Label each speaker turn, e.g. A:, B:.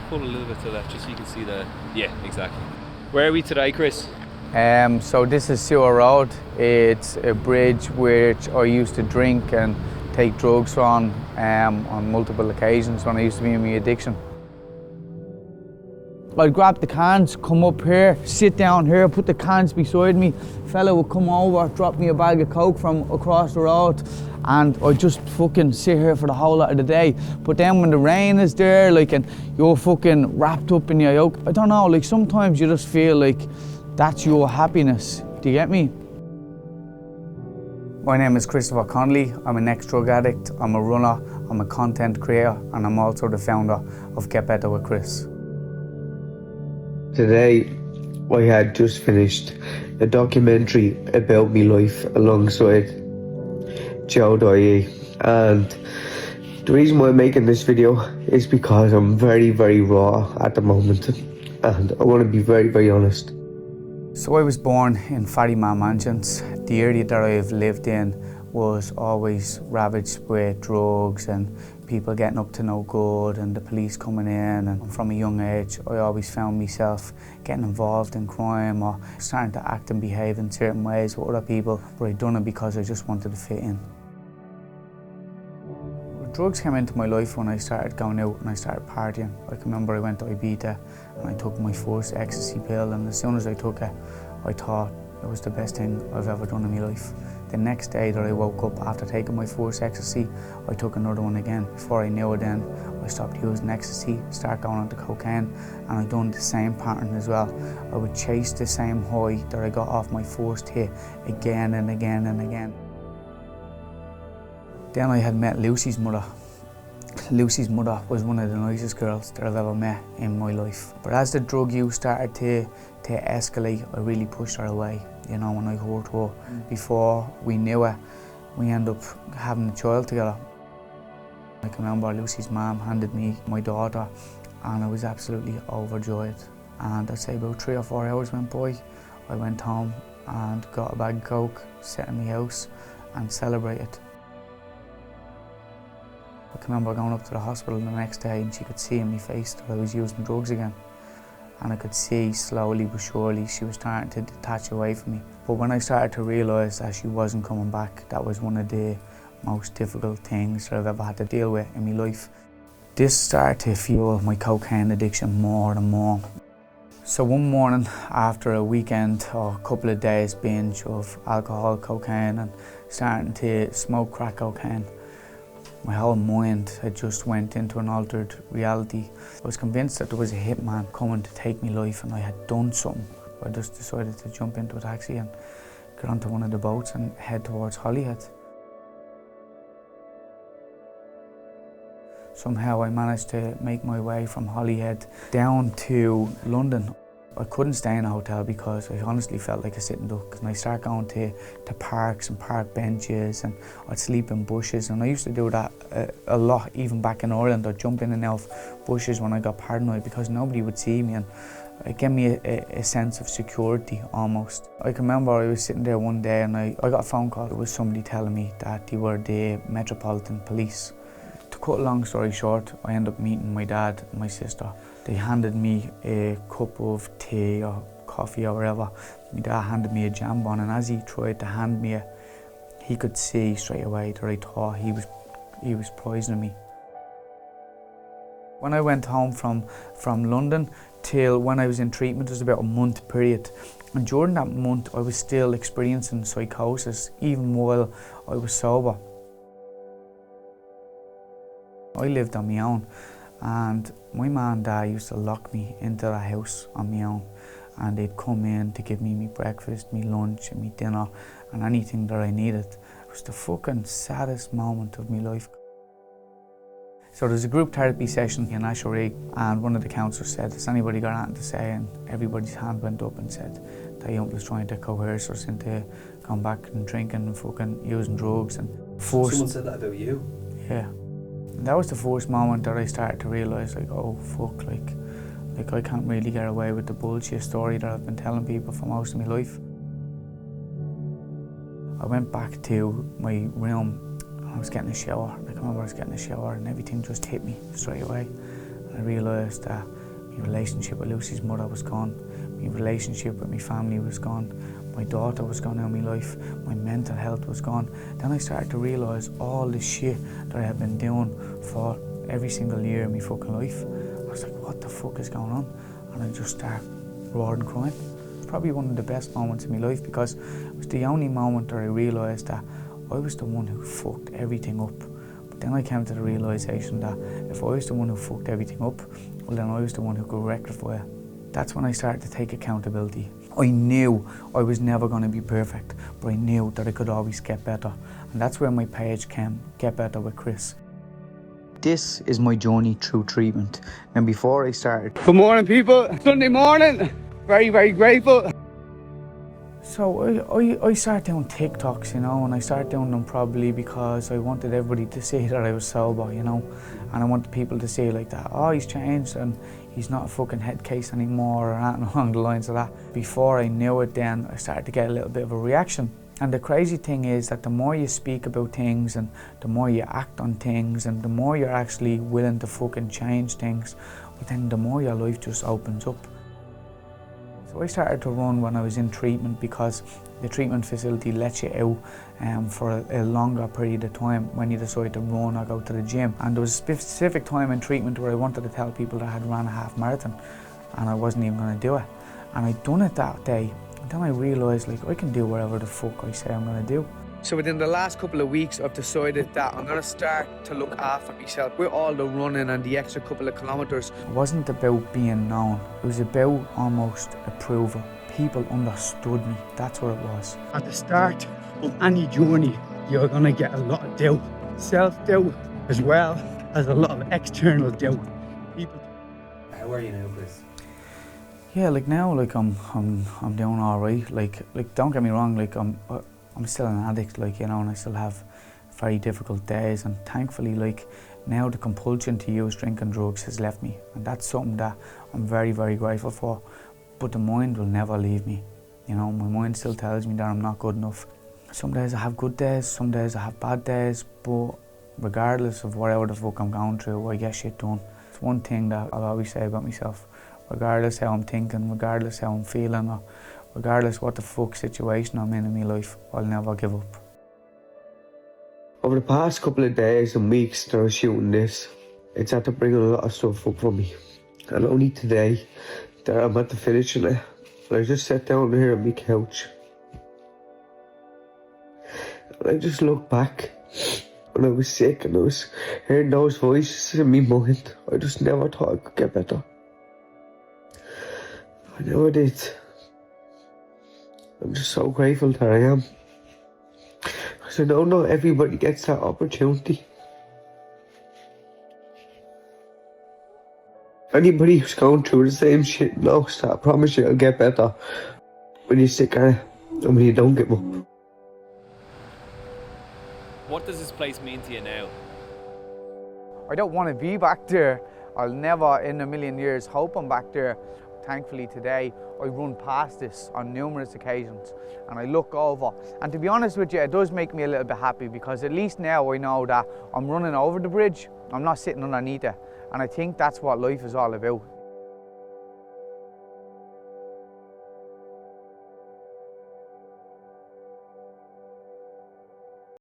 A: pull a little bit to the left just so you can see the... Yeah, exactly. Where are we today, Chris?
B: So this is Sewer Road. It's a bridge which I used to drink and take drugs on multiple occasions when I used to be in my addiction. I'd grab the cans, come up here, sit down here, put the cans beside me. Fella would come over, drop me a bag of coke from across the road, and I'd just fucking sit here for the whole lot of the day. But then when the rain is there, like, and you're fucking wrapped up in your yoke, I don't know, like sometimes you just feel like that's your happiness. Do you get me? My name is Christopher Connolly. I'm an ex-drug addict, I'm a runner, I'm a content creator, and I'm also the founder of Get Better with Chris.
C: Today, I had just finished a documentary about my life alongside Joe.ie, and the reason why I'm making this video is because I'm very, very raw at the moment, and I want to be very, very honest.
B: So I was born in Fatty Man Mansions. The area that I've lived in was always ravaged with drugs and people getting up to no good and the police coming in, and from a young age I always found myself getting involved in crime or starting to act and behave in certain ways with other people, but I'd done it because I just wanted to fit in. Drugs came into my life when I started going out and I started partying. I can remember I went to Ibiza and I took my first ecstasy pill, and as soon as I took it I thought it was the best thing I've ever done in my life. The next day that I woke up after taking my first ecstasy, I took another one again. Before I knew it then, I stopped using ecstasy, started going on to cocaine, and I done the same pattern as well. I would chase the same high that I got off my first hit again and again and again. Then I had met Lucy's mother. Lucy's mother was one of the nicest girls that I've ever met in my life. But as the drug use started to escalate, I really pushed her away. You know, when I hurt her, before we knew it, we ended up having a child together. I can remember Lucy's mum handed me my daughter and I was absolutely overjoyed. And I'd say about 3 or 4 hours went by. I went home and got a bag of coke, sat in my house and celebrated. I can remember going up to the hospital the next day and she could see in my face that I was using drugs again. And I could see slowly but surely she was starting to detach away from me. But when I started to realise that she wasn't coming back, that was one of the most difficult things that I've ever had to deal with in my life. This started to fuel my cocaine addiction more and more. So one morning after a weekend or a couple of days binge of alcohol, cocaine and starting to smoke crack cocaine, my whole mind had just went into an altered reality. I was convinced that there was a hitman coming to take my life and I had done something. I just decided to jump into a taxi and get onto one of the boats and head towards Holyhead. Somehow I managed to make my way from Holyhead down to London. I couldn't stay in a hotel because I honestly felt like a sitting duck, and I started going to parks and park benches, and I'd sleep in bushes, and I used to do that a lot even back in Ireland. I'd jump in and out of bushes when I got paranoid because nobody would see me, and it gave me a sense of security almost. I can remember I was sitting there one day and I got a phone call. It was somebody telling me that they were the Metropolitan Police. To cut a long story short, I ended up meeting my dad and my sister. They handed me a cup of tea or coffee or whatever. My dad handed me a jambon, and as he tried to hand me it, he could see straight away that I thought he was poisoning me. When I went home from London till when I was in treatment, it was about a month period. And during that month, I was still experiencing psychosis, even while I was sober. I lived on my own, and my mum and dad used to lock me into the house on my own, and they'd come in to give me my breakfast, my lunch and my dinner and anything that I needed. It was the fucking saddest moment of my life. So there's a group therapy session in Rehab, and one of the counsellors said, has anybody got anything to say? And everybody's hand went up and said that your uncle was trying to coerce us into going back and drinking and fucking using drugs. And
A: Someone said that about you?
B: Yeah. And that was the first moment that I started to realise, like, oh fuck, like I can't really get away with the bullshit story that I've been telling people for most of my life. I went back to my room and I was getting a shower. I remember I was getting a shower and everything just hit me straight away. And I realised that My relationship with Lucy's mother was gone. My relationship with my family was gone. My daughter was gone out of my life. My mental health was gone. Then I started to realise all the shit that I had been doing for every single year of my fucking life. I was like, what the fuck is going on? And I just started roaring crying. It was probably one of the best moments in my life because it was the only moment that I realised that I was the one who fucked everything up. But then I came to the realisation that if I was the one who fucked everything up, well then I was the one who could rectify it. That's when I started to take accountability. I knew I was never going to be perfect, but I knew that I could always get better. And that's where my page came, Get Better with Chris. This is my journey through treatment. And before I started...
D: Good morning, people. Sunday morning. Very, very grateful.
B: So I started doing TikToks, you know, and I started doing them probably because I wanted everybody to see that I was sober, you know, and I wanted people to see like that, oh, he's changed and he's not a fucking head case anymore or anything along the lines of that. Before I knew it then, I started to get a little bit of a reaction. And the crazy thing is that the more you speak about things and the more you act on things and the more you're actually willing to fucking change things, well then the more your life just opens up. So I started to run when I was in treatment because the treatment facility lets you out for a longer period of time when you decide to run or go to the gym. And there was a specific time in treatment where I wanted to tell people that I had run a half marathon and I wasn't even going to do it. And I'd done it that day. And then I realised like I can do whatever the fuck I say I'm going to do.
D: So within the last couple of weeks, I've decided that I'm going to start to look after myself with all the running and the extra couple of kilometres.
B: It wasn't about being known. It was about almost approval. People understood me. That's what it was.
D: At the start of any journey, you're going to get a lot of doubt. Self-doubt as well as a lot of external doubt. People.
A: How are you now, Chris?
B: Yeah, like now, like I'm doing all right. Like don't get me wrong. Like I'm still an addict, like, you know, and I still have very difficult days. And thankfully, like now, the compulsion to use drinking drugs has left me, and that's something that I'm very, very grateful for. But the mind will never leave me. You know, my mind still tells me that I'm not good enough. Some days I have good days, some days I have bad days, but regardless of whatever the fuck I'm going through, I get shit done. It's one thing that I'll always say about myself. Regardless how I'm thinking, regardless how I'm feeling, or regardless what the fuck situation I'm in my life, I'll never give up.
C: Over the past couple of days and weeks that I was shooting this, it's had to bring a lot of stuff up for me. And only today that I'm at the finishing it. And I just sat down here on my couch. And I just look back when I was sick and I was hearing those voices in my mind. I just never thought I could get better. I never did. I'm just so grateful that I am. Because I know not everybody gets that opportunity. Anybody who's going through the same shit knows that I promise you it'll get better when you're sick and when you don't give up.
A: What does this place mean to you now?
D: I don't want to be back there. I'll never in a million years hope I'm back there. Thankfully today, I run past this on numerous occasions and I look over. And to be honest with you, it does make me a little bit happy because at least now I know that I'm running over the bridge, I'm not sitting underneath it. And I think that's what life is all about.